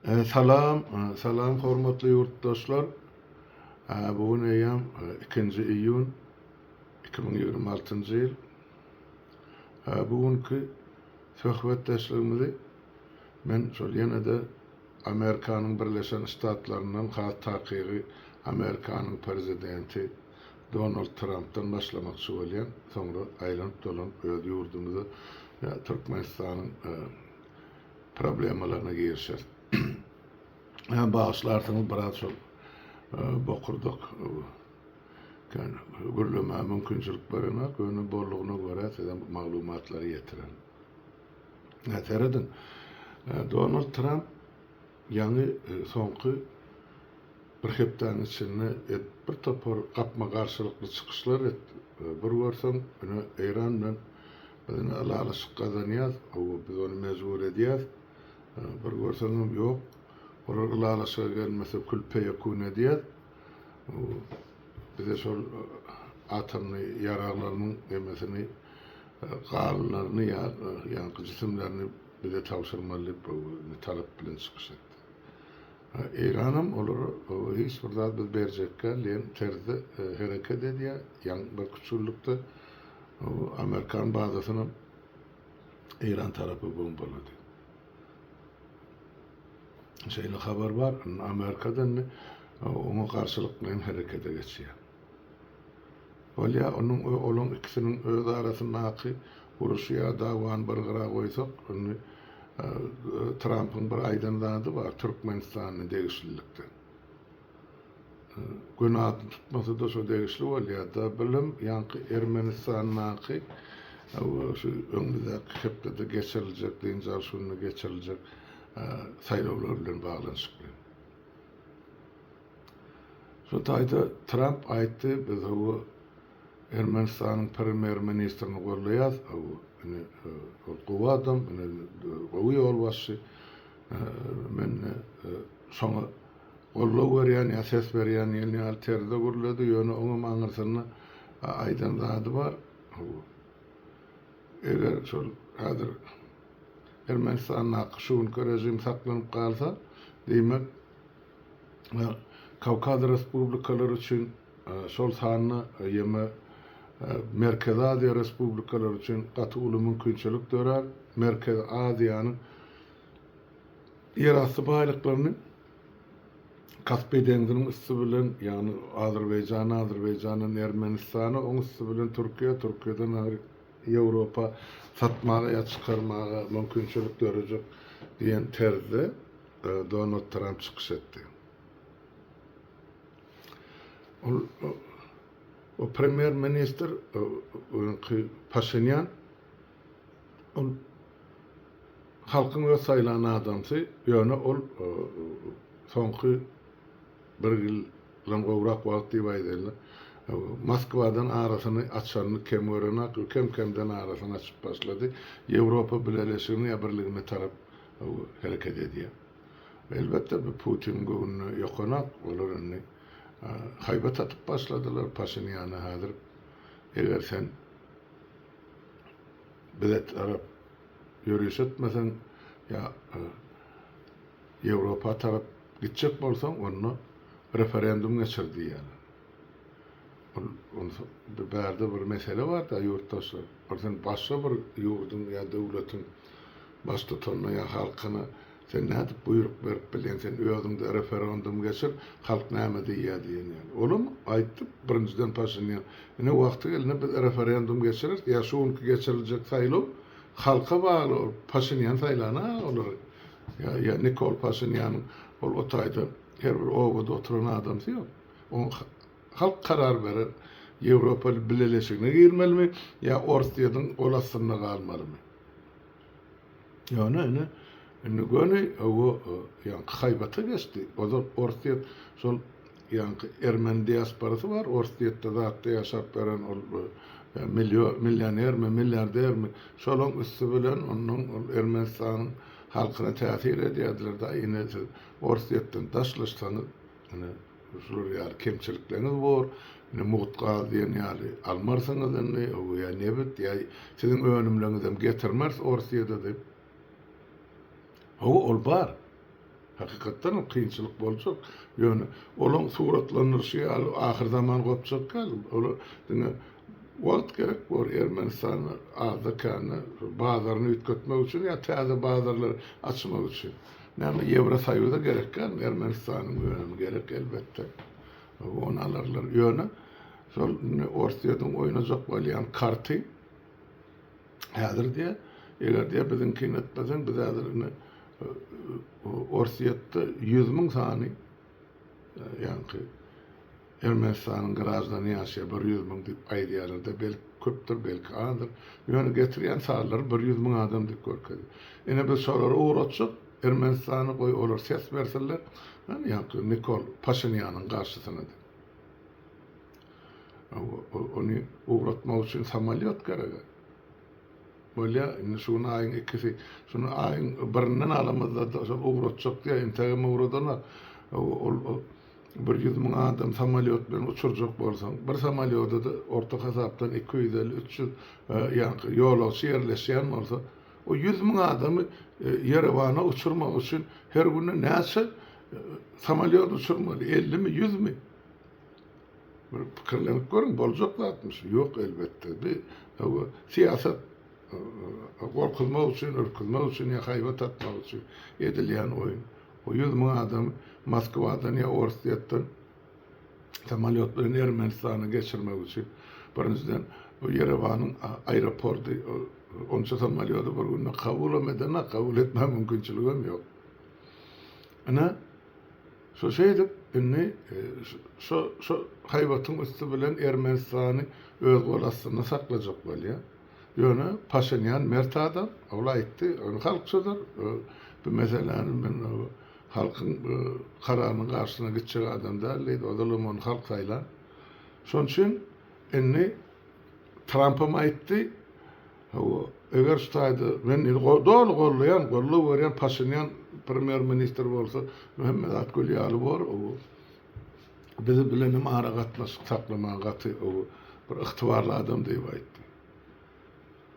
Salam hormatly yurtdaşlar. Bugün eýem 2 iyun 2026 ýyl. Bugünkü söhbetdeşligimizi men şol ýene-de Amerikanyň Birleşen Ştatlaryndan has takygy Amerikanyň prezidenti Donald Trump'tan başlamakçy bolýan. Soňra aýlanyp dolanyp öz ýurdumyza Türkmenistanyň problemalaryna girişer. Bağışlarsınız biraz şol bokurduk. Kan gürleme mümkinçilik barına, gönül bolluğuna göre sizden maglumatları yetiren. Näteredin? Donald Trump ýany soňky bir hepden içinde bir topor gapma garşylykly çykyşlar etdi. Bir görsen, Iran bilen bizini alalysyk gazanýar, biz onu mezbur edýär. Bir görsen ýok. Oralara gelmese külpe yakun ediyet. Bize şol atomny yararlarının demesini gallarını yani cisimlerini bize tavsırmalı talep bilen çıkıştı. İran'ım olur hiç burada biz berjekka len terde hareket ediyor. Yan bir küçüklükte Amerikan bazasını İran tarafı bombaladı. Şeýle habar var, Amerika'dan ona karşılık bilen harekete geçiyor. Olya onun ikisinin öz arasyndaky uruşýa dawan bargyra goýsak, Trump'ın bir aýdanlady var Türkmenistanyň degişlilikden. Günah tutmasy da şo degişli bolýar da bilim ýanky Ermenistanyňky şu öňündäki hepde geçiriljek, diňjal şunu geçiriljek saýlawlar bilen baglanşyk. Şu taýda Trump aýtdy, biz o Ermenistanyň premier ministrini gorlaýar, o gowadam, gowy olbaşy, men şoňa gollaw berýän, ses berýän ýene alterde gorlady, ýöne oňa maňyrsyny aýdan zady bar. Eger şol häzir Ermenistan'a şuňky rejim saklanyp kalsa, diýmek Kawkaz respublikalary üçin şol sanyny ýeme Merkez Aziýa respublikalary üçin gaty uly mümkinçilik dörer. Merkez Aziýanyň ýerasty baýlyklaryny Kaspy deňiziniň üstü bilen, ýani Azerbaýjanyň Ermenistany, oň üstü bilen Türkiýeden Ýewropa satmaga ýa çykarmaga mümkinçilik dörejek diýen terde Donald Trump çykyş etdi. O premier minister Pashinyan halkyň we saýlany adamsy, ýöne ol soňky bir ýyl gowrak wagt diýip Moskwadan arasyny açanyny kem örenak, kemden arasyny açyp başlady. Ýewropa Birleşigini ýa-birligine tarap hareket edýär. Elbetde bu Putin göwnüne ýokanak, olar indi haýbat atyp başladylar Pashinyany häzir. Eger sen bilet arap ýörüş etmesen ýa Ýewropa tarap gitjek bolsaň, onu referendum geçirdi ýa. Bärde bir mesele var da yurttaşlar. Sen başga bir ýurdun ýa döwletiň baş tutanyna ýa halkyna sen nädip buyruk berip bilen sen özüňde referendum geçir, halk näme diýýär diýen. Olum aýtdy birinciden Pashinyan. Ine wagty gelene biz referendum geçirir, ýa şuňky geçiriljek saýlaw halka bagly, Pashinyan saýlana olar. Ya Nikol Pashinyan ol otaýda her bir owada oturan adam ýok. Halk karar verir. Ýewropa Birleşigine girmelimi ýa Orsiýadan olasyna galmalymy? Ýöne indi göni o ýa haýbata geçdi. O da Orsiýa şol ýa Ermeni diasporasy var. Orsiýetde zatda ýaşap beren ol millionermi, milliardermi şolaň üstü bilen onuň Ermenistanyň halkyna täsir edýärler da ine Orsiýetden daşlaşsaňyz şular ýa kemçilikleriniz bor. Mutqa diýen ýaly almarsaňyz o ýa nebit ýa siziň önümleriňizden getirmez Orsiýada diýip. Ol bar. Hakikaten kıyınçılık bolacak. Yani olan suratlanırşı ahir zaman kopacak gal. Ola dine wagt gerek var Ermenistan'a ağda kanı bazarını ütkötmek için ya taze bazarları açmak için. Yani Evrosayıda gerek gal Ermenistan'ın yönemi gerek elbette. Onu alırlar yönü. Sol Orsiyadan oynayacak bolýan karty häzir diye eger diye bizim etmesen biz häzir Orsiyatda 100.000 sany ýani Ermenistanyň garajlaryny ýaşaýar 100.000 diýip aýdýarlar da belki köpdir belki azdır. Ýöne getirýän sarlar 100.000 adam diýip görkezdi. Ene biz şolary uğratsak Ermenistany goý olar ses berseler, ýani Nikol Paşinyanyň garşysyna onu uğratmak için samalyot gerek. Böyle şunu ayın ikisi, şunu ayın birinden alamazlar da uğratacak diye intiham uğradana 100.000 adam samalyot bilen uçuracak bolsan, bir samalyoda da orta hesaptan 250-300 yani ýolagçy ýerleşýän bolsa, o 100.000 adamy Yerewana uçurmak için her günü näçe samalyot uçurmaly? 50 mi, 100 mi? Bir pikirlenip görün, boljak zatmış. Yok elbette. Bir siyaset korkutmak için, ürkütmek için, ya hayvat atmak için edilýän oyun. O 100.000 adam Moskwadan ya Orsiýatdan samalyot bilen Ermenistana geçirmek için birinciden o Yerewanyň aeroportu onça samalyoty bir günde kabul etme mümkinçiligim yok. Ana so şeýdip inni şu haywatyň üstü bilen Ermenistany öz golasyna saklajak bolýar. Ýöne Paşinyan mert adam, ola aýtdy, onu halkçydyr. Bu meseleni men halkyň kararına garşyna geçecek adam däl, odalam onu halk saýlar. Şoň üçin inni Trump'a aýtdy, eger şutaýdy, men dol gollaýan Paşinyan premier minister bolsa, Mehmet Akgülýaly bar, bizi bilenim ara gatnaşyk saklamaga gaty, bir ygtybarly adam diýip aýtdy.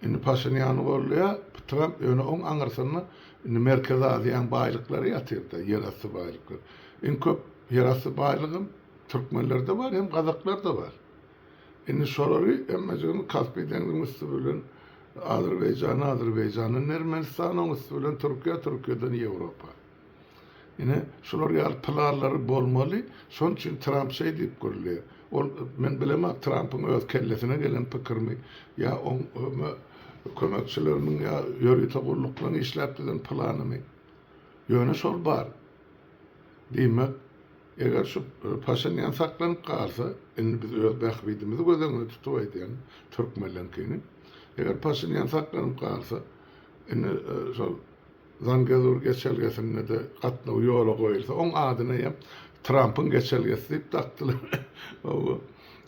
Indi Paşinyan gollaýar, Trump ýöne oň aňyrsyny Merkez Aziýanyň baýlyklary ýatyrdy, ýerasty baýlyklary. En köp ýerasty baýlygym türkmenlerde bar, hem gazaklarda bar. Indi şolary emmejini Kaspy deňiziň üstü bilen Azerbaýjanyň Ermenistanyň üstü bilen Türkiýeden Ýewropa. Ine şolar ýaly planlary bolmaly, şoň üçin Trump şey diýip görülýär. Ol men bilemem Trump'ın öz kellesine gelen pikirmi ya on kömekçilerinin ya ýörgüte gulluklarını işläpdilen planymy. Ýöne şol bar. Diýmek, eger şu Paşinyan saklanyp galsa, indi biz öz bähbidimizi gözüňe tutup aýdýan türkmenlenkini. Eger Paşinyan saklanyp galsa, indi şol Zangezur geçelgesinde de gatnaw ýola goýulsa, oň adyna ýa Trump'ın geçelgesi diýip takdylar.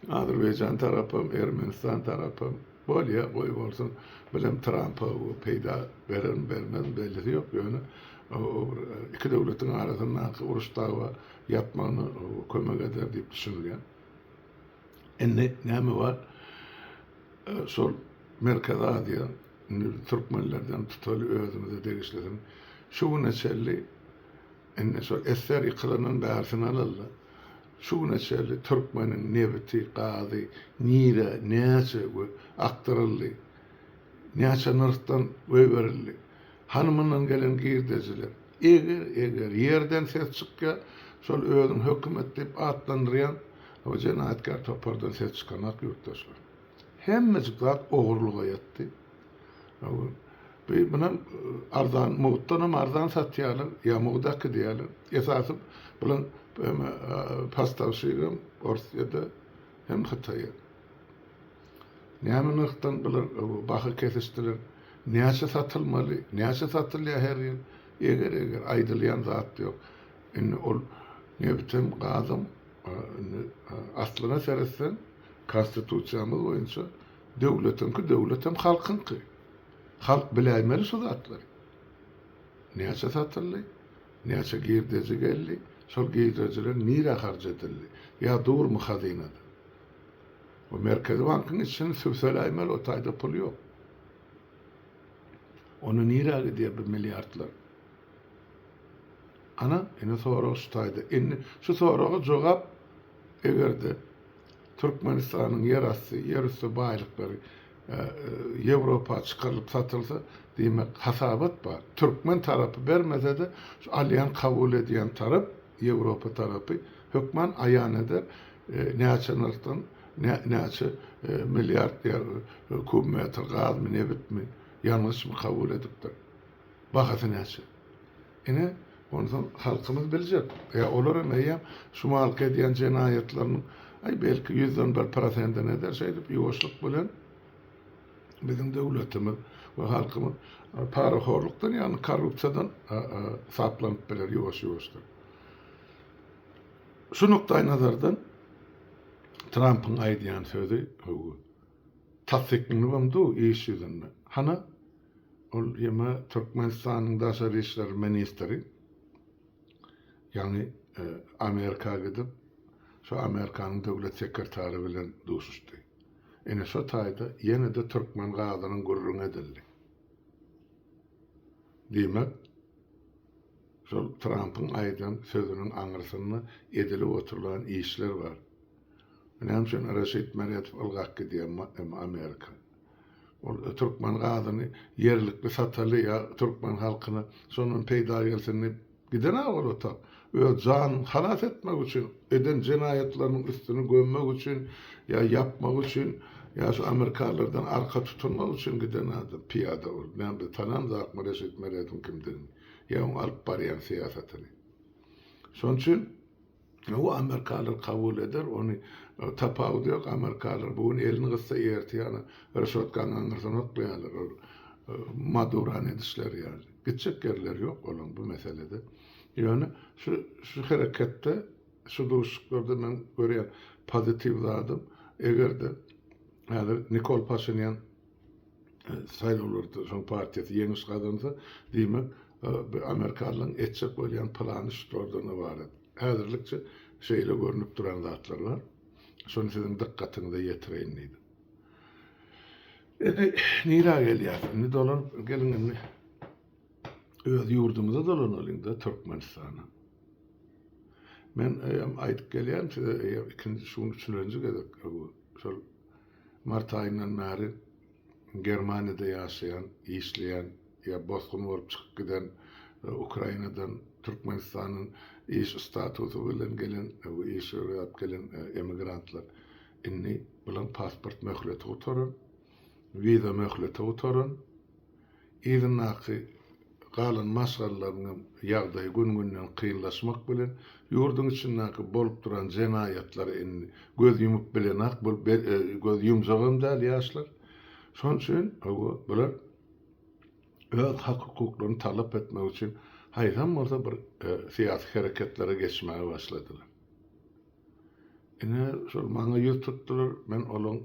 Azerbaýjan tarapym, Ermenistan tarapym, bolýa goý bolsun, bilem Trump'a peýda beren bermez belli ýok ýöne. Iki döwletiň arasyndaky uruşdagy ýapmagyny kömek eder diýip düşünýär. Endi näme bar? Şol Merkez Aziýa türkmenlerden tutaly özümize degişledim. Şu neçeli enne şol eser ýykylanan bärsini alallar. Şu neçeli türkmeniň nebeti, gazy, nire, näçe aktaryldy. Näçe nurtdan berildi. Hanymyndan gelen girdejiler. Eger ýerden ses çykýar, şol özüň hökümet diýip atlandyrýan o jenaýatkar topardan ses çykanak ýurtdaşlar. Hemmesi zat ogurluga ýetdi. Bilen arzan, muhtanam arzan satýarlar, ya muğdaky diýerler. Esasy bilen pastawşygym Orsiýada hem Hytaýa. Näme nykdan bilen bahy kesişdiler. Näçe satylmaly, näçe satylýar her ýer. Eger aýdylýan zat ýok. Indi ol nebtem gazym aslyna seresen konstitusiýamyz boýunça döwletem halkynky. Halk biläýmeli şu zatlary. Näçe satyldy, näçe girdeji geldi, şol girdejiler nire harç edildi. Ya durmy hazinada. O Merkez Bankyň içini süpseläýmeli, o taýda pul ýok. Onu nire diýip bir milliardlar. Ana ine sorak şutaýdy. Inni şu soraga jogap egerde Türkmenistanyň yer asty, yer üstü baýlyklary Ýewropa çykarylyp satylsa, diýmek hasabat bar. Türkmen tarapy bermese-de şu alýan kabul edýän tarap, Ýewropa tarapy hökmen aýan eder. Näçe näçe milliard kubmetr gaz mı ne bitmi ýalňyş mı kabul edipdir. Bahasy näçe. Ine ondan halkymız biljek. Olaram eýem şumalky edýän jenaýetlaryň belki 100% eder şeýdip ýoşluk bilen bizim döwletimiz we halkymyz paraxorlukdan ýani korrupsiýadan saplanyp biler ýoş-ýoşdur. Şu noktaý nazardan Trump'ın aýdýan sözi tasdiklenip boldy iş ýüzünde. Hana ol ýema Türkmenistanyň daşary işler ministri ýani Amerika gidip şu Amerikanyň döwlet sekretary bilen duşuşdy. Ene şu taýda ýene-de Türkmen gazynyň gurrun edildi. Diýmek şol Trump'ın aýdýan sözüniň aňyrsyny edilip oturulan işler bar. Näme üçin Reşit Meretov ılgak gidýär Amerika. Ol Türkmen gazyny yerlikli sataly ýa Türkmen halkyna şonun peýda gelsin giden agyrota. Öz jan halas etmek üçin, eden jenaýetlarynyň üstüne gömmek üçin ýa yapmak üçin ýa şu Amerikalardan arka tutunmak üçin giden adam piýada bol. Men de tanam zat Reşit Meretov kimdir? Ýa onu alyp barýan siýasatyny. Şoň üçin o Amerikalar kabul eder, onu tapawdy ýok Amerikalar bugun elini gıssa ýertýär, Reşotkan aňyrsan oklaýarlar, Maduran edişler ýaly. Gitjek yerler ýok olan bu meselede. Ýöne şu hereketde, şu duşuklarda men görýän pozitiv zadym, egerde häzir Nikol Paşinyan saýlanurdy, şoň partiýasy ýeňiş kazansa, diýmek Amerikalyň etjek bolýan plany şurdan ibaret. Häzirlikçe şeýle görünüp duran zatlar bar. Şonu sizin dikkatyňize ýetireýin diýdim. Nira gelýär? Ni dolan gelin öz ýurdumyza dolanalım Türkmenistana. Men aýdyp gelýän size ikinji şunu üçünji gezek şol mart aýyndan bäri Germaniýada ýaşaýan, işleýän ýa bosgun bolup çykyp giden Ukrainadan Türkmenistanyň iş statusy bilen gelen iş ýap gelen emigrantlar inni bilen pasport möhleti oturan, viza möhleti oturan, ýa-da galan maşgallaryň ýagdaýy gün-günden kynlaşmak bilen ýurdun içindäki bolup duran jenaýetler inni göz ýumyp bilen göz ýumjagym däl ýaşlar. Şoň üçin bular öz hak hukuklaryny talap etmek üçin haýsam bolsa bir siýasy hereketlere geçmäge başladylar. Ine şol maňa ýüz tutdular, men olaň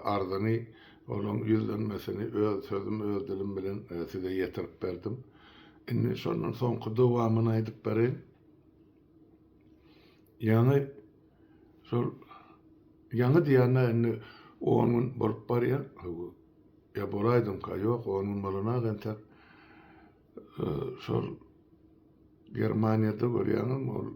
arzyny, olaň ýüzlenmesini öz sözüm, öz dilim bilen size ýetirip berdim. Ine şondan soňky dowamyny aýdyp berýin. Ýani şol ýany diýany 10 gün bolup barýar, ýa bolaýdym ka ýok, 10 gün bolana gentek şol Germaniýada görýäňim ol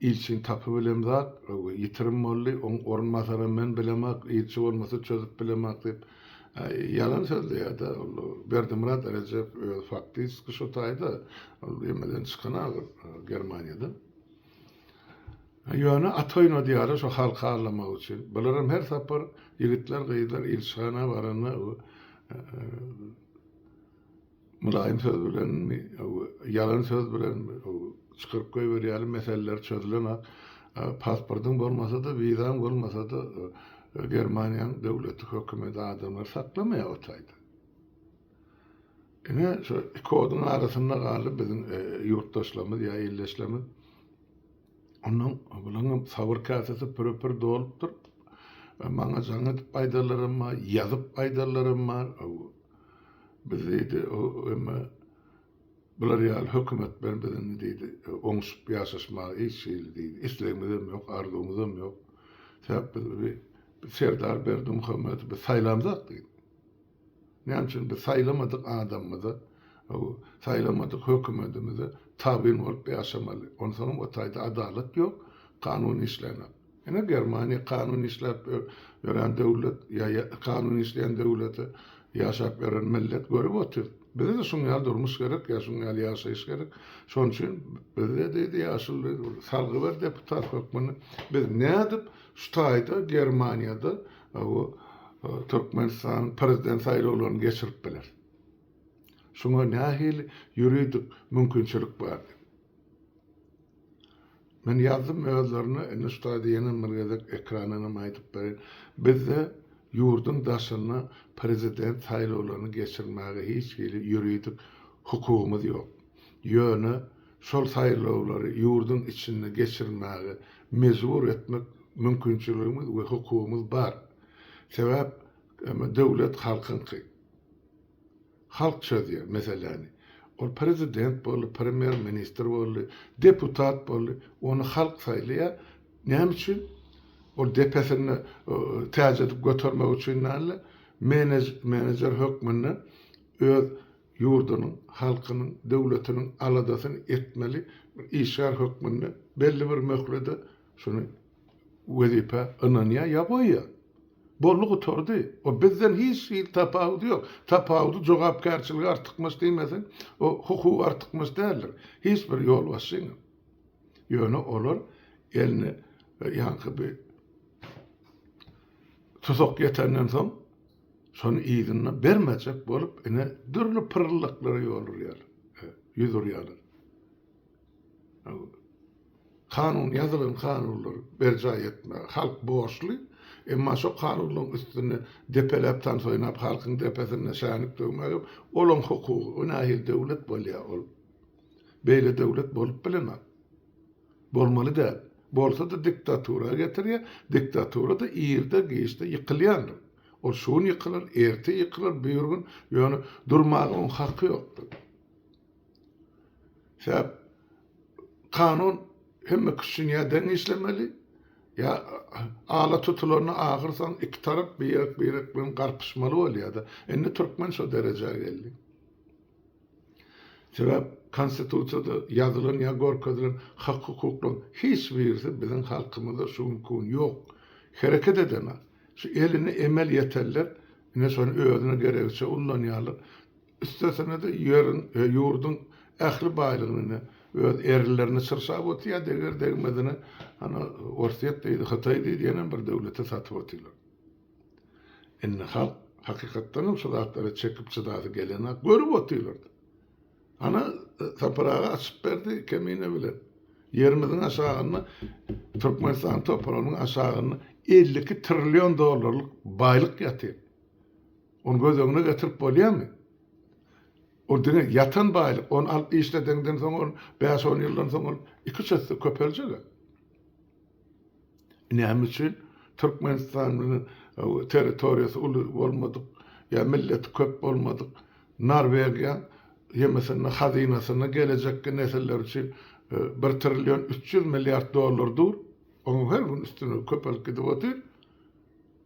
ilçin tapy bilen zat ýitirim boldy, oň ornmasara men bilemek, ilçi bolmasa çözüp bilemek diýip yalan sözleýärdi. Berdimurat Recep faktiski şu taýda ýemeden çykan Germaniýada. Ýöne atoyno diýär şu halka arlamak üçin. Bularam her sapar ýigitler gyýdylar ilçana barana mulayim söz bilen yalan söz bilen çykyryp goýberýär meseleler çözülen pasportyň bolmasa-da, wizaň bolmasa-da Germaniýanyň döwleti hökümeti adamlar saklamaýar otaýdy. Ine şu kodun arasynda galyp bizim ýurtdaşlarymyz ýa illeşlerimiz ondan bulan sabır kasesi pürpür dolupdur. Maňa jaňa paýdalarym bar, ýazyp paýdalarym bar. Biz diýdi bular ýaly hökümet bilen bilen diýdi oňşup ýaşaşma işçili diýdi. İslegimizem ýok, arzumyzam ýok. Sebäp biz Serdar Berdimuhammedow biz saýlamjak diýdi. Näme üçin biz saýlamadyk adamymyza saylamadık hökümetimize tabin olup yaşamalı. Ondan sonra o tayda adalet yok, kanun işlenen. Yine Germaniya kanun işlep veren devlet, ya kanun işleyen devleti yaşap veren millet görüp otur. Bize de sunyal durmuş gerek, ya sunyal yaşayış gerek. Şonun için bize de yaşlı salgı ver deputat hükmünü. Biz ne edip şu tayda Germaniyada o Türkmenistan prezident sayılarını geçirip bilir. Şuna nahil yürüydük mümkünçülük vardı. Men yazdım özlerini en üstadi yenen mırgazak ekranına maytıp verin. Biz de yurdun daşına prezident sayılarını geçirmeye hiç yürüydük. Hukukumuz yok. Yönü sol sayılarları yurdun içinde geçirmeye mecbur etmek mümkünçülüğümüz ve hukukumuz var. Sebep devlet halkın ki. Halk çözüyor mesela. O prezident bolu, premier minister bolu, deputat bolu, onu halk saylaya. Ne için? O depesini tecrübe edip götürmek için nalle menajer hükmünü öz yurdunun, halkının, devletinin aladasını etmeli. İşar hükmünü belli bir möhlede şunu vazife ınanıya yapıyor. Bolluğu tordu. O bizden hiç şey tapavdu yok. Tapavdu cevapkarçılığı arttıkmış değilmesin. O hukuku arttıkmış değerler. Hiçbir yol vasın. Yönü olur. Elini yankı bir tutuk yeterden son sonu izinle vermeyecek bolup yine dürlü pırıllıkları yolur yer. Yüzür yerler. Kanun, yazılan kanunları berca etme. Halk borçlu. Emma şu kanunun üstüne depelepten soyunap halkın depesine şanık dövmeyip olan hukuku nahil devlet bolya ol. Beyle devlet bolup bilemem. Bolmalı değil. Bolsa da diktatura getiriyor. Diktatura da iyirde geçti yıkılyandır. O şun yıkılır, erte yıkılır, büyürgün yani durmağın hakkı yoktur. Sebep kanun hem kişinin yerden işlemeli ya ağla tutularını ağırsan iki taraf bir yere karpışmalı oluyor da. Enne Türkmen şu dereceye geldi. Sebep konstitusiyada yazılan ya gorkadılın hak hukukların hiçbirisi bizim halkımızda şu mümkün yok. Hareket edene. Şu elini emel yeterler. Ne sonra öğüdüne gerekse ullanıyorlar. Üstesine de yurdun ehli baylığını erlerini sırsab otuya deger degmedine ana orsiyet deydi, Hatay deydi yenen bir devlete satıp otuyorlar. Enne halk hakikatten o sadatları çekip sadatı gelene görüp otuyorlardı. Ana tapırağı açıp verdi kemiğine bile. Yerimizin aşağına Türkmenistan toprağının aşağına 52 trilyon dolarlık baylık yatıyor. Onu göz önüne getirip oluyor mu? O dine yatan baylık, onu alıp işlediğinden sonra 5-10 yıldan sonra 2 sesi köpelecek. Ne için? Türkmenistan'ın teritoriyası olmadık, ya milleti köp olmadık. Norvegiya yemesine, hazinasına gelecek nesiller için 1 trilyon 300 milyar dolar dur. Onun her gün üstüne köpelik gidip otur.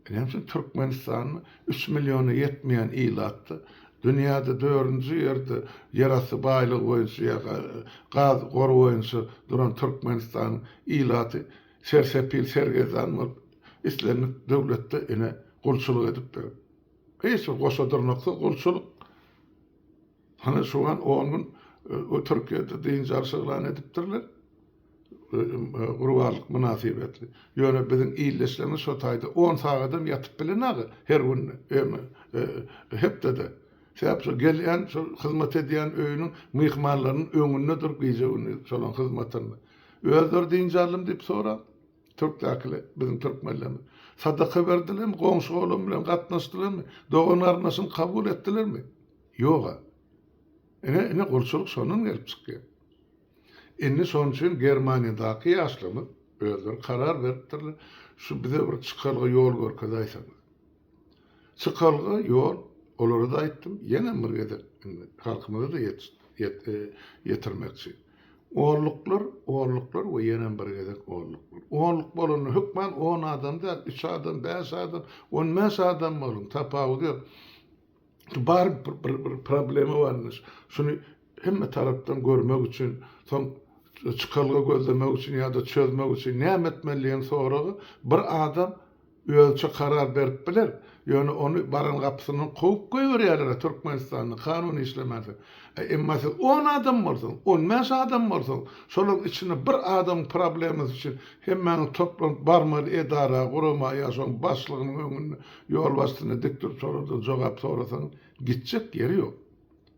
Ne için Türkmenistan'ın 3 milyonu yetmeyen ilattı. Dünyada 4. yerde yarası baylık oyuncu ya gaz koru oyuncu duran Türkmenistan ilatı sersepil sergezanmak İslamik devlette yine kulçuluk edip de. Hiç koşadırmaksa kulçuluk. Hani şu an 10 gün o Türkiye'de deyince arşıqlan ediptirler. Urvarlık münasibetli. Yöne bizim iyileşlerini sotaydı. 10 sağadım yatıp bilenağı her gün hep de. Sebep gelen hizmet ediyen öğünün mihmanlarının önünde durup giyeceğini solan hizmetini. Öldür deyince alım deyip sonra Türk'takile, bizim Türkmenlerimiz. Sadaka verdiler mi? Komşu oğlum bilen katlaştılar mı? Doğun arnasını kabul ettiler mi? Yok. Ne kulçuluk sonun gelip çıkıyor. Inni son için Germaniya'daki yaşlımız öldür karar verdiler. Şu bize bir çıkarlı yol görkedaysanız. Çıkarlı yol oları da aytdım. Yine mırgada halkımıza da yetirmek için. Oğurluklar ve yine mırgada oğurluklar. Oğurluk bolunu hükmen 10 adam da 3 adam, 5 adam, 15 adam olun. Tapağı diyor. Bar bir problemi varmış. Şunu hemme tarapdan görmek için, son çıkalga gözlemek için ya da çözmek için näme etmeliýin soragy bir adam ölçe karar berip biler. Yani onu baran kapısının kovup koyuyorlar Türkmenistan'ın kanunu işlemesi. Emma 10 adam bolsun, 15 adam bolsun, şolun içinde bir adam problemi için hemen toplan barmaly edara, guruma ýaşan başlygynyň öňünde ýol bastyny dikdir soradan jogap sorasan gitjek ýeri ýok.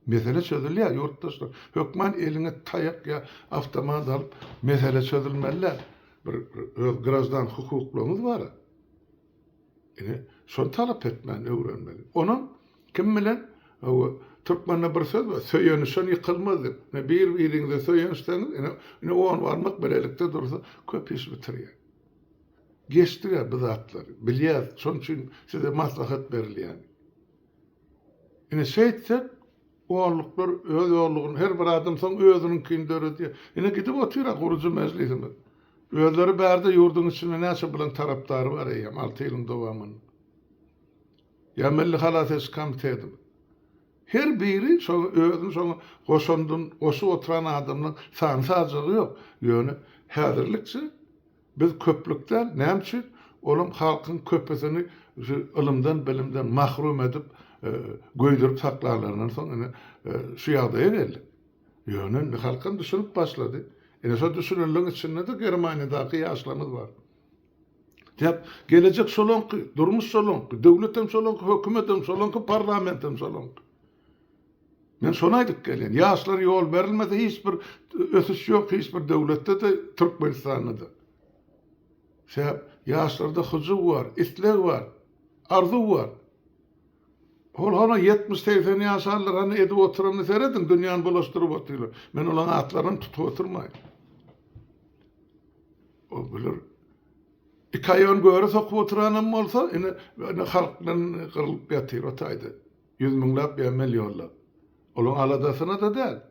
Mesele çözülýär ýurtdaşlar. Hökmen eline tayak ya avtomat alıp mesele çözülmeliler. Bir grazdan hukuklarımız var. Yani şon talap etmen öwrenmeli. Onun kim bilen o Türkmenle bir söz var. Söýenişen ýykylmaz. Ne bir-biriňize söýenişden ne on varmak belelikde dursa köp iş bitirýär. Geçtiler bu zatlar. Bilýär. Şon üçin size maslahat berilýär. Ine şeýtse oğurluklar öz oğurluğun her bir adam son özünün kindörü diye. Yine gidip oturak kurucu meclisimiz. Özleri berde yurdun içinde näçe bilen tarapdary var eýem 6 ýylyň dowamyny. Ya milli halat eskamitedi. Her biri şo özüň şo goşundun, oşu oturan adamyň sansaçygy ýok. Ýöne häzirlikçi biz köplükden näçe olam halkyň köpesini ilmden, bilimden mahrum edip göýdürüp saklarlaryndan soň şu ýagdaýa geldi. Ýöne halkyn düşünüp başlady. Şo düşünürlüğün içinde de Germaniýadaky ýaşlarymyz var. Dep gelecek solonky, durmuş solonky, döwletem solonky, hökümetem solonky, parlamentem solonky. Men şonu aýdyp gelýän, ýaşlar ýol berilmedi, hiç bir ösüş ýok, hiç bir döwletde de Türkmenistanda da. Sebäp ýaşlarda hujuw var, isleg var, arzuw var. Ol 70-80 ýaşarlar hani edip oturamny seredin, dünýäni bolaşdyryp oturýar. Men olaň atlaryny tutup oturmaýyn. O bilir. İkayon göre sokup oturanam bolsa, ine halkdan kırılıp ýatyr o taýda. 100 miňlap ýa milyonlap. Olaň aladasyna da däl.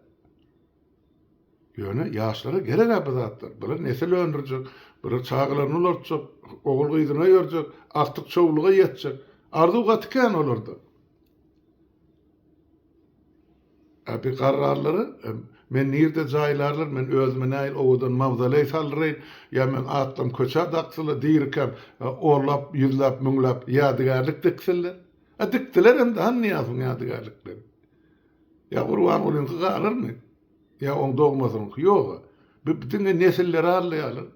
Ýöne ýaşlara gerek bu zatlar. Bular nesil öndürjek, bir çağlaryny ulartjak, ogul gyzyna ýörjek, aktyk çoğuluga ýetjek. Arzuw gatykän olarda. Abi kararları men nirde jaýlarlar men özüme näil owadan mawzalay salryň ya men atlam köçä daqsyla diýirkem orlap ýüzlap müňlap ýadygarlyk dikseler. Diktiler hem de hanny ýazyň ýadygarlyklar. Ya urwan bolan gararmy? Ya on dogmasyň ýok. Bütün nesiller arlaýarlar.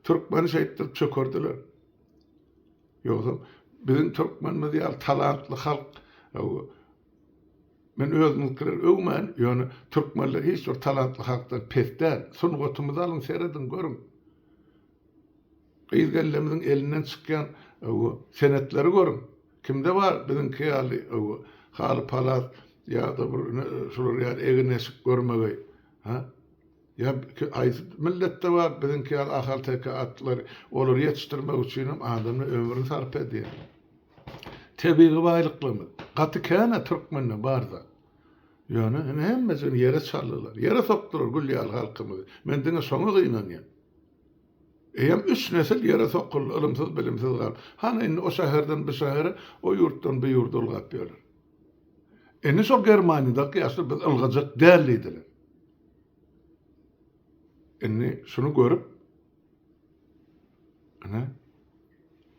Türkmen şeýtdir çökerdiler. Ýogsa bizim Türkmenimiz ýa talantly halk. Men özümkiler öwmen, ýöne türkmenler hiç bir talantly halkdan pesdäl. Sungatymyzy alyň seredin görüň. Gyýylgelleriň elinden çykýan senetleri görüň. Kimde var bizimki ýaly haly palat ýa-da bir şular ýa eginesik görmegi. Ha? Ya millette var bizimki ýaly ahal teke atlar olar ýetişdirmek üçin adamny ömrüni sarp edýär. Tebii baýlyklarymyz. Gatykana Türkmenle barda. Ýöne hemmesini yere çaldylar. Yere sokdular gülýär halkymyzy. Men diňe soňa gynanýar. Eýem 3 nesil yere sokul, ilmsiz, bilimsiz gal. Hani o şäherden bir şähere, o ýurtdan bir ýurda ulgap ýörler. Eni şo Germaniýadaky ýaşlar biz ılgajak däldiler. Eni şunu görüp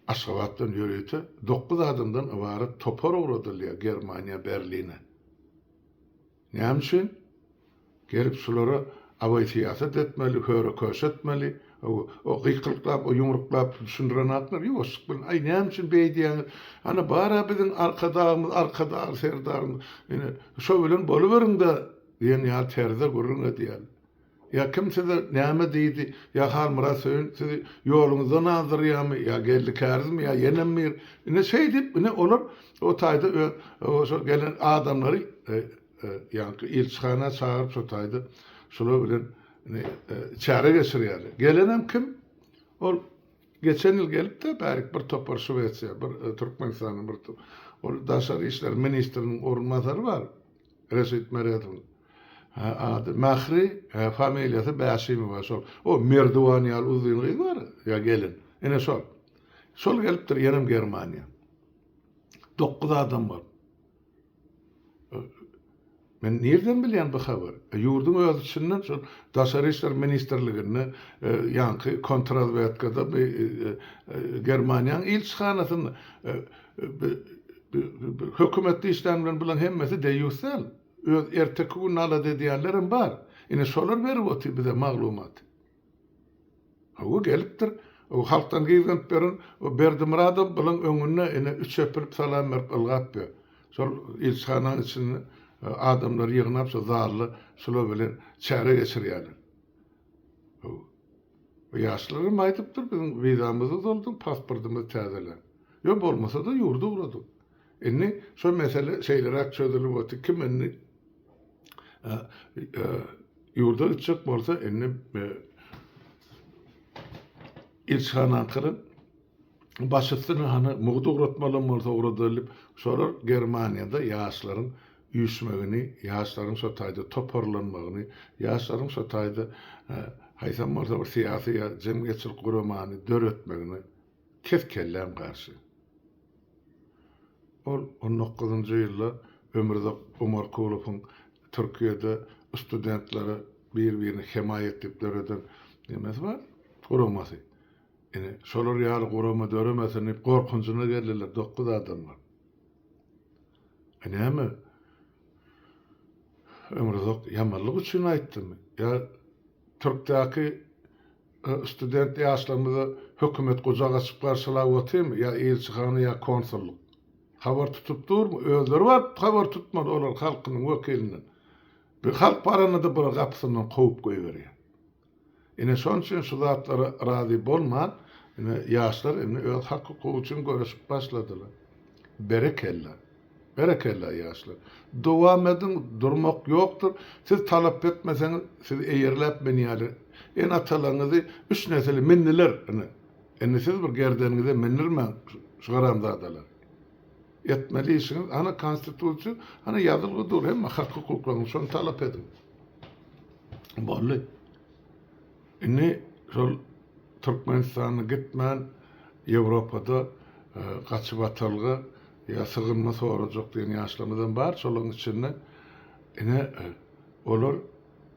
Aşgabatdan ýöreýte 9 adamdan ibaret topar uğradylar Germaniýa Berline. Näme üçin? Gelip şulara away siýasat etmeli, höre köşetmeli, o gyýkylklap, o ýumruklap düşündiren atlar ýok. Ay näme üçin beýdiýär? Ana bara biziň arkada serdarymyz. Şo bilen boluberiň-de diýen ýa terze gurrun edýär. Ya kimse de näme diýdi, ya halmyra söýün, sizi ýoluňuzdan azdyrýarmy, ya geldi kärzmi, ya yenemir. Ne şey dip, ne olur? O taýda o gelen adamlary ýa-ni ilçhana çağırıp şo taýda şolar bilen çäre geçirýär. Gelenem kim? Ol geçen ýyl gelip de bärik bir topar Şwetsiýa, bir Türkmenistanyň bir ol daşary işler ministriniň orunmazary bar. Reşit Meredov. Mahri familyasy Bäşimow şol. O Merdowanyal uzunlygy var ya gelin. Ene şol. Şol gelipdir ýenem Germaniýa. 9 adam var. Men nereden bilýän bu habar? Ýurdun öz içinden şol Daşary işler ministrligine ýanky kontrazvedkada Germaniýanyň ilçihanasyny hökümetli işlemler bilen hemmesi deýýursal. Öz erteki gün alady diýenlerim bar. Ine şolar berip otyr bize maglumat. O gelipdir. O halktan giyip berin, o Berdimuradov bilen öňüne ine 3 öpürip salam berip ılgap ber. Şol ilçihanaň içinde adamlar yığınap zarly şolar bilen çäre geçirýärler. O ýaşlarym aýdypdyr, bizim wizamyzy doldurdyk, pasportumuzy täzelen. Ýok bolmasa da ýurdu uradyk. Indi şo mesele şeýlerek çözülüp otyr. Kim indi ýurda içip bolsa indi ilçihanatyň başçysyny hany mugdu uratmaly bolsa uradalyp şolar Germaniýada ýaşlaryň üýüşmegini, ýaşlaryň şo taýda toparlanmagyny, ýaşlaryň şo taýda haýsam bolsa bir syýasy jemgyýetçilik guramany döretmegini keskellem garşy. Ol 19-njy ýylda Ömürzak Umarkulowyň Türkiýede studentlere bir-birini himayet edip döreden nemesi var? Guramasy. Ine şolar ýaly gurama döremesin hep gorkunçuna geldiler 9 adam var. Näme? Ömürzak ýamanlyk üçin aýtdym. Ya Türkdäki student ýaşlarymyzy hökümet gojak açyp garşylap otyrmy? Ya elçihana ya konsulluk. Habar tutup durmy? Özleri var, habar tutmadı olar halkynyň wekilinden. Bir halk parany da bir gapsynyň goýup goýberýär. Ine şoň üçin şu zatlara razy bolman, ine ýaşlar ine öz hakyky üçin görüşip başladylar. Berekella. Berekella ýaşlar. Dowam edin, durmak ýokdur. Siz talap etmeseňiz, siz eýerläp menýäler. En atalaňyzy 3 nesili minniler ine. Ine siz bir gerdeniňize minnirmen şu garamzadalar. Etmeliysiniz. Ana konstitusiýa, ana ýazylgydyr, hemme hak hukuklaryny şonu talap edin. Bolly. Ine şol Türkmenistanyna gitmän Ýewropada gaçyp atylgy ýa sygynma sorajak diýen ýaşlarymyzdan bar, şolaryň içinde ine olar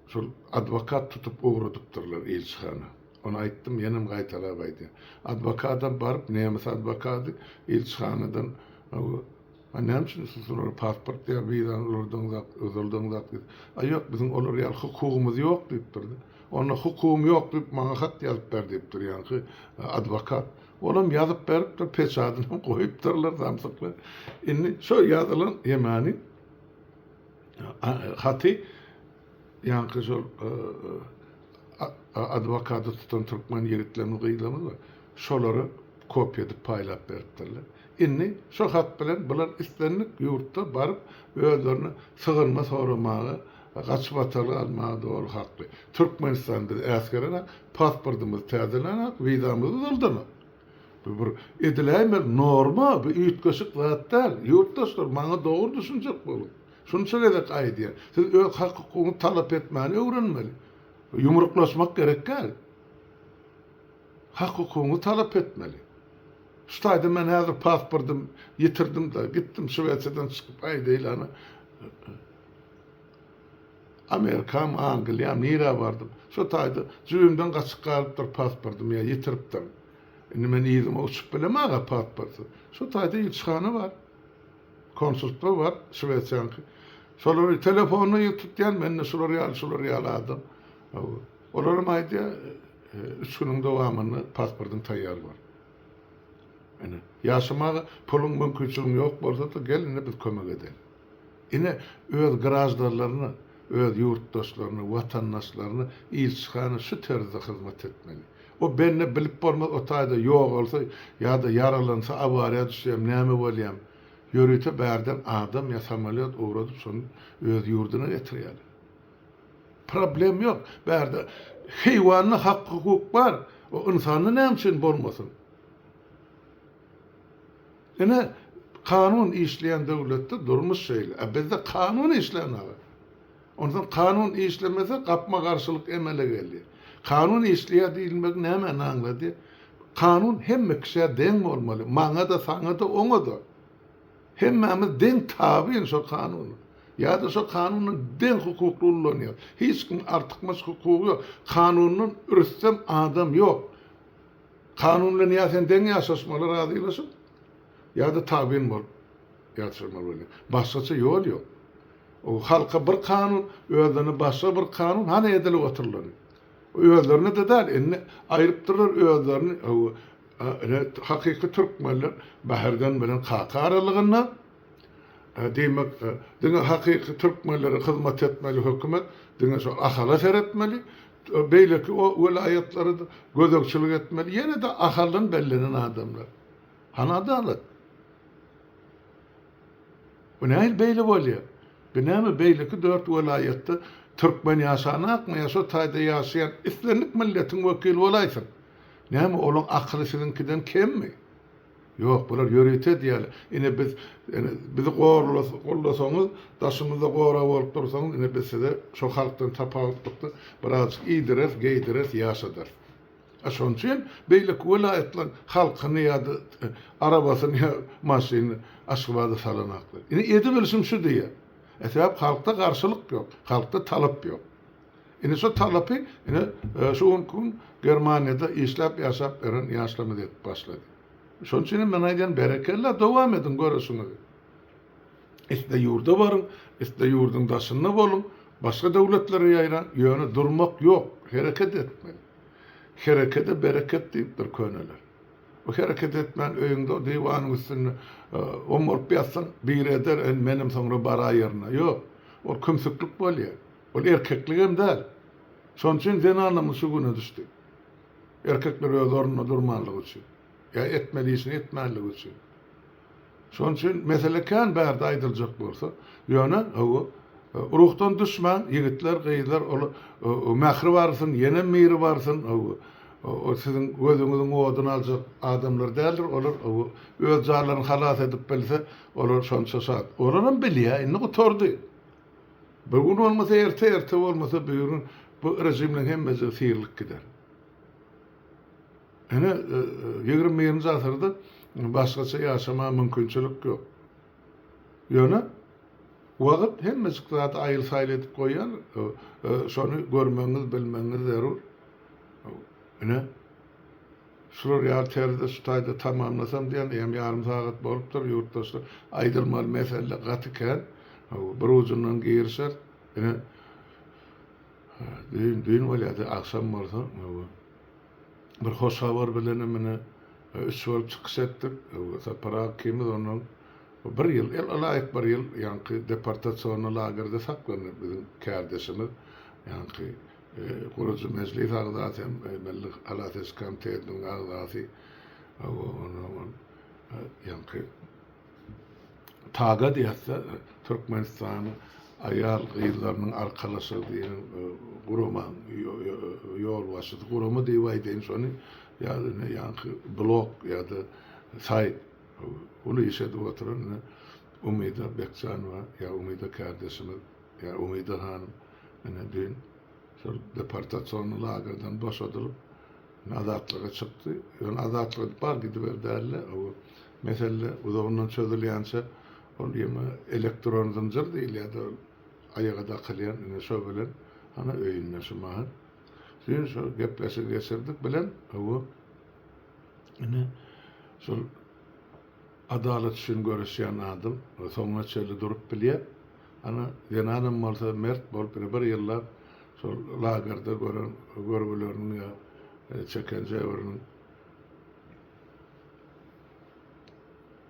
şol advokat tutup uğradypdyrlar elçihana. Onu aýtdym, ýenem gaýtalap aýdym. Advokatdan barıp, näme advokaty elçihanadan annem üçin sizler pasport ýa wizan uzaldyňyzda aýok bizim olar ýa hukukymyz ýok diýipdirdi. Ona hukum ýok diýip maňa hat ýazyp ber diýipdir ýa-ni advokat. Olam ýazyp berip de peçadyny goýupdyrlar zamsyklar. Indi şo ýazylan ýemani haty ýa-ni şol advokaty tutan türkmen ýeritlerini gyýlamy var. Şolary kopýa edip paýlap beripdirler. Indi şo hat bilen bular istenlik ýurtda baryp özlerini sygynma soramagy, gaçyp atylmagy dogry hakly. Türkmenistanda äsgerine pasportymyz täzelenip, wizamyz uzaldymy. Bu bir edilämer norma, bu üýtgeşik zatlar, ýurtdaşlar maňa dogry düşünjek bolup. Şunu edek aýdýar. Siz öz hak hukukyny talap etmäni öwrenmeli. Yumruklaşmak gerekär. Hak hukukyny talap etmeli. Şutaýda men häzir pasportum ýitirdim da gitdim Şweýçardan çykyp aýdylar. Amerikam, Angliýam, nire bardym. Şo taýda jüýümden gaçyp galypdyr pasportum ýa ýitiripdim. Indi men ýygymy uçup bilemäge pasportu. Şo taýda ýetişhana bar. Konsultda bar, Şweýçarynky. Şolary telefonyny ýetipdiň, menne şolary ýaladym. Olaram aýdýar, 3 güniň dowamyny pasportum taýýar bar. Yani yaşamağa pulun mümkünçülüğü yok bolsa da gelin biz kömek edelim. Ine öz grajdanlaryny, öz ýurtdaşlaryny, watandaşlaryny ilçihana şu terzde hyzmat etmeli. O benne bilip bolmaz, o taýda ýok bolsa ýa-da yaralansa, awariýa düşýär, näme bolýar? Ýörüte bärden adam ýa samolyot uğradyp şonu öz ýurduna getirýär. Problem ýok. Bärde heýwanyň hak hukuk bar. O insanyň näme üçin bolmasyn? Ine kanun işleyen devlette durmuş şeyler. Bizde kanun işlenmeli. Ondan kanun işlemese kapma karşılık emele geldi. Kanun işleye değilmek ne hemen anladı? Kanun hem kişiye denk olmalı. Maňa da, sana da, ona da. Hemmemiz denk tabiin şu kanunu. Ya da şu kanunun den hukuklu ullanıyor. Hiç kim artıkmaz hukuku yok. Kanunun ürütsem adam yok. Kanunla niye sen den yaşasmalı razıylasın? Ya da tabin bol. Yaşasmalı. Başkası yol yok. O halka bir kanun, öğlerini başka bir kanun, hani edili oturulur. Öğlerini de der, ayırıp durur öğlerini, hakiki Türkmenler, Bahirden bilen kaka aralığından, demek, dine hakiki Türkmenlere hizmet etmeli hükümet, dine şu akala seretmeli, beyleki o velayetleri gözekçilik etmeli, yine de akalın bellenen adamlar. Han adalet. Bu ne beyli oluyor? Binemi beyleki 4 velayette Türkmen yaşanak mı yaşa tayda yaşayan İslamik milletin vekili olaysın. Näme olan aklı sizinkinden kem mi? Yok, bular yörüte diýeli. Ine biz bizi gollasaňyz, daşymyzda gora bolup dursaňyz, ine biz size şu halkdan tapawutlukdy, biraz iýdires, geýdires ýaşadar. Şoň üçin beýle welayetler halkyny ýa-da arabasyny, maşyny aşgybada salanaklar. Ine edi bilşim şu diýe. Sebäp halkda garşylyk ýok, halkda talap ýok. Ine şu talapy, ine şu gün Germaniýada işläp ýaşap beren ýaşlamy diýip başlady. Şoň üçin men aýdýan berekella dowam edin göreşiňiz. Iste ýurda barın, iste ýurdun daşynda bolun, başga döwletlere ýaýran ýöne durmak ýok, hereket etmeli. Herekete bereket diýipdir köneler. O hareket etmen öýüňde diýwanyň üstüne omurp ýatsan bir eder menim soňra bara ýerine. Ýok, o kümsüklik bolýar. O erkeklik hem däl. Şoň üçin zenanamy şu güne düşdi. Erkekler öz ornuna durmanlygy üçin. Ya etmeli işini etmeli üçin. Şoň üçin mesele kan bärde aýdyljak bolsa, ýöne o ruhdan düşman ýigitler, gyýlar, o mähri barsyn, ýene miri barsyn, o sizin gözüňiziň oduny aljak adamlar däldir, olar öz jarlaryny halas edip bilse, olar şonça saat. Olaram bilýär, indi oturdy. Bir gün olmasa erte olmasa bugün bu rejimden hemmesi sirlik gider. Ene 20-nji asyrda başgaça ýaşama mümkinçilik ýok. Ýöne wagt hemmesi zat aýyl saýl edip goýýar, şonu görmeňiz, bilmeňiz zerur. Ene şular ýar terde şutaýda tamamlasam diýen hem ýarym sagat bolupdyr ýurtdaşlar aýdylmaly mesele gatyken bir uzundan giýirser. Ene dün bolýardy aksam bolsa bir hoş habar bilen mene üç bolup çykyş etdik. Para kimiz onuň bir ýyl, alaýyk bir ýyl ýanky deportasiýon lagerde saklanyp bizim kardeşimiz ýanky Kurucu Meclis Agzasy hem Milli Alates Komitetining agzasy onun ýanky taga diýse Türkmenistanyň ayal gyýlarynyň arkalaşy diýen guruma ýol başydy. Guruma diýip aýdyn şonu ýanky blok ýa-da sayt onu işedip oturan Umida Bekçanova ýa Umida kardeşimiz ýa Umida hanym ene dün şu deportasiýon lagerden boşadylyp azatlyga çykdy. Ýöne azatlyk bar gidip berdiler. O mesele uzagyndan çözülýänse onu ýeme elektron zynjyr diýil ýa-da ayaga dakylýan ene şo bilen ana öýünne şumaha. Şeň şu gepleşip geçirdik bilen o ene şu adalet üçin görüşýän adam soňra çeli durup bilýär. Ana ýananam bolsa mert bolup bir ýyllar şu lagerde görgülerini ya çekenceverinin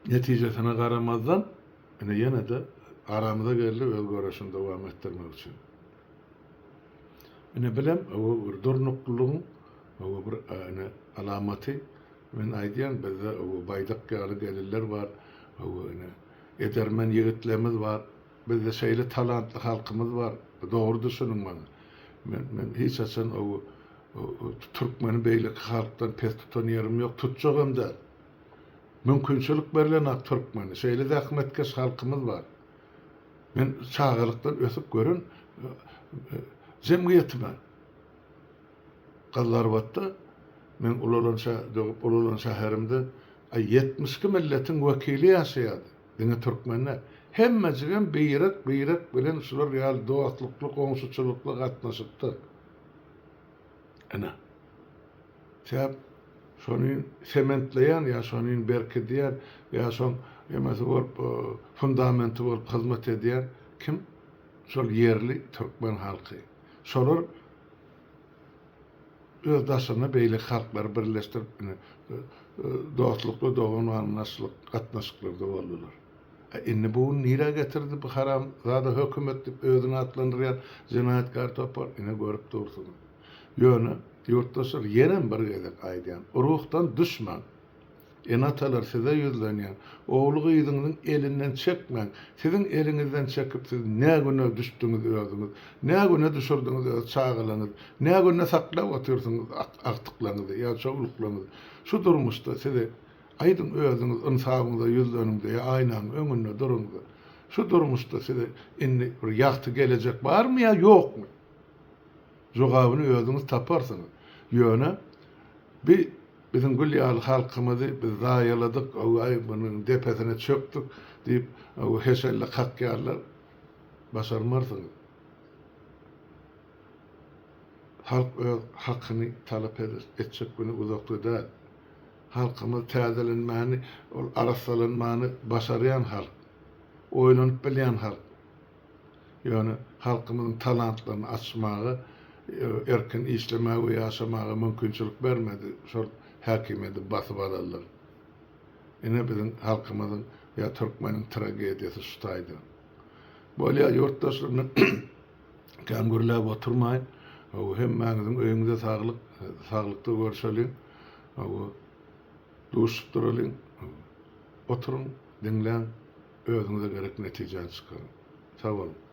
netijesine garamazdan ýene de aramyza geldi öz görüşini dowam etdirmek üçin. Ene bilem o bir durnuklugyň o bir alamaty men aýdýan bizde o baýdak gelirler bar, o edermen ýigitlerimiz bar, bizde şeýle talantly halkymyz bar. Dogry düşünüň men hiç açan o Türkmeni beýleki halkdan pes tutan ýerim ýok, tutjagam da. Mümkinçilik berilen ak Türkmeni, şeýle zähmetkeş halkymyz bar. Men çağırykdan ösüp görün jemgyýetime. Gallarbatda men ululan şäherimde 72 milletin wekili ýaşaýardy. Diňe Türkmenler Hemmecigen beýrek bilen şular ýaly dostlukly, goňşuçylykly gatnaşypdy. Ana. Sebäp şonu sementleýän ýa şonu berkidýän ýa şon emesi bolup fundamenty bolup hyzmat edýän kim? Şol yerli türkmen halky. Şolar özdaşyna beýle halklar birleşdirip dostlukly, dogan anlaşylyk gatnaşyklarda boldular. Inni bu nire getirdi bu haram zada hökümet dip özüne atlandyrýan jinayatkar topar ine görüp dursun. Ýöne ýurtdaşlar ýenen bir gezek aýdýan. Ruhdan düşman. Enatalar size yüzlenýän. Oğlu gyzyňyň elinden çekmeň. Siziň eliňizden çekip siz näme güne düşdüňiz özüňiz, näme güne düşürdiňiz öz çağılaňyz, näme güne saklap otyrsyňyz aktyklaryňyzy ýa çoğuluklaryňyzy. Şu durmuşda size aýdym özüňiz insabyňyza yüzleniňizde ýa aýnaň öňünde duruňyz. Şu durmuşda size inni bir ýagty gelecek barmy ýa ýokmy? Jogabyny özüňiz taparsyňyz. Ýöne bizim gülýäl halkymyzy biz zaýaladyk, bunyň depesine çöktük diýip heşelle kakýarlar başarmarsyňyz. Halk öz hakyny talap etjek güni uzakda däl. Halkymyz täzelenmäni, ol arasalanmany başarýan halk. Oýlanyp bilýän halk. Ýöne halkymyzyň talantlaryny açmagy, erkin işlemäge we ýaşamagy mümkinçilik bermedi. Şol häkimeti basyp alarlar. Ine bizim halkymyzyň ýa türkmeniň tragediýasy şutaýdy. Bolýa ýurtdaşlaryny kängürläp oturmaýyn. Hemmäňiziň öýüňizde saglykda görşeliň. Duşup duralyň. Oturun, dinlen, özüňize gerek netije çykaryň. Sag bolun.